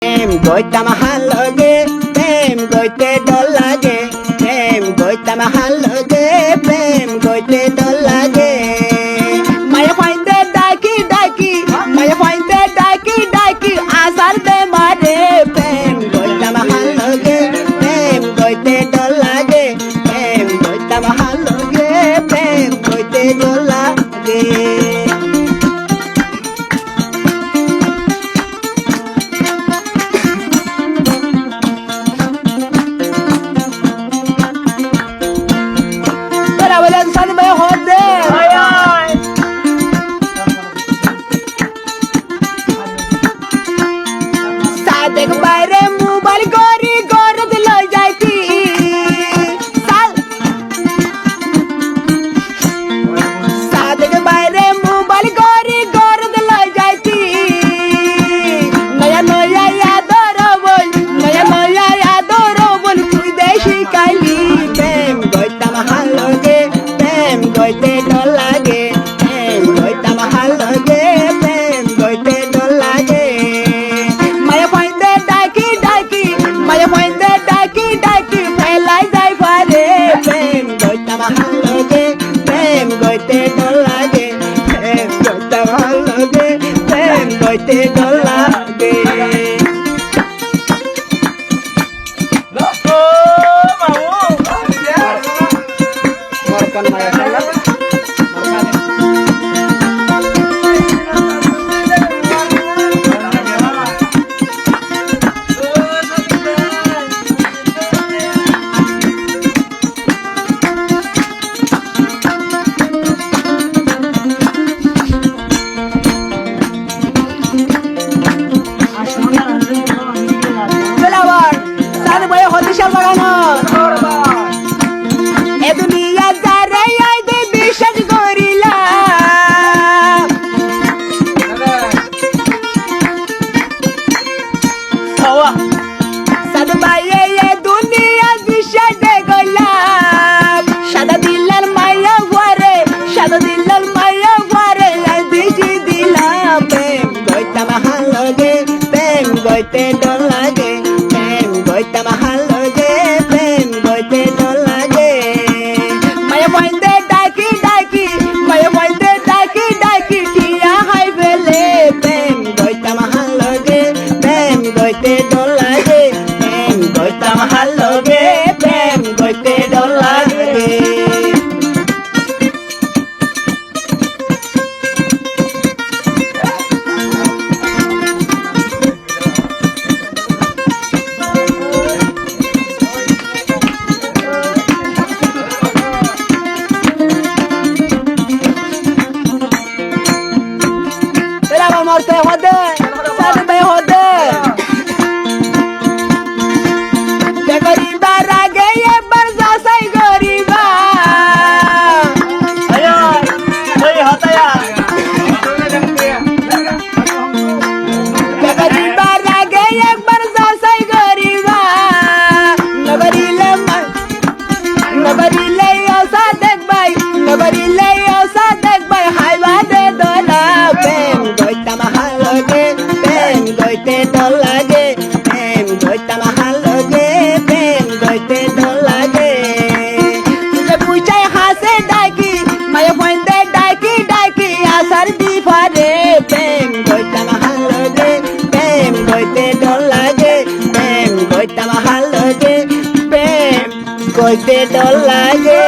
প্রেম গইতাম হালগে প্রেম গইতে ডর লাগে প্রেম গইতাম হালগে প্রেম গইতে ডর লাগে মায়া ফাইন্দে ডাকি ডাকি মায়া ফাইন্দে ডাকি ডাকি আসার দে মারে প্রেম গইতাম হালগে প্রেম গইতে ডর লাগে প্রেম গইতাম হালগে প্রেম গইতে ডর লাগে देख बारे मोबाइल गोरी गोरद लो जाती सादेक बारे मोबाइल गोरी गोरद लो जाती नया नया यादर बोल नया नया यादर बोल तुई देशी काली प्रेम गइता महालगे प्रेम गइते डर लागे प्रेम गइता महालगे प्रेम गइते डर लागे माया फाइंदे डाकी डाकी फैलाई जाय पारे प्रेम गइता महालगे प्रेम गइते डर लागे प्रेम गइता महालगे प्रेम गइते डर लागे গইতে ডর লাগে প্রেম গইতা महालगे প্রেম গইতে ডর লাগে মায়া ফাইন্দে ডাকি ডাকি মায়া ফাইন্দে ডাকি ডাকি টিয়া হাই বেলে প্রেম গইতা महालगे প্রেম গইতে ডর লাগে প্রেম গইতা महालगे প্রেম গইতে ডর লাগে मरते होदे साथ में होदे गरीबा रागे ये बरसा सही गरीबा अयो सही होता यार गरीबा रागे ये बरसा सही गरीबा नबरीले ओसा देख भाई नबरीले ओसा देख भाई हाईवा दे दोला प्रेम गइता महालगे प्रेम गइते डर लागे प्रेम गइता महालगे प्रेम गइते डर लागे तुझे पूछे हासे डाकी माया फाइंदे डाकी डाकी आसर दी फारे प्रेम गइता महालगे प्रेम गइते डर लागे प्रेम गइता महालगे प्रेम गइते डर लागे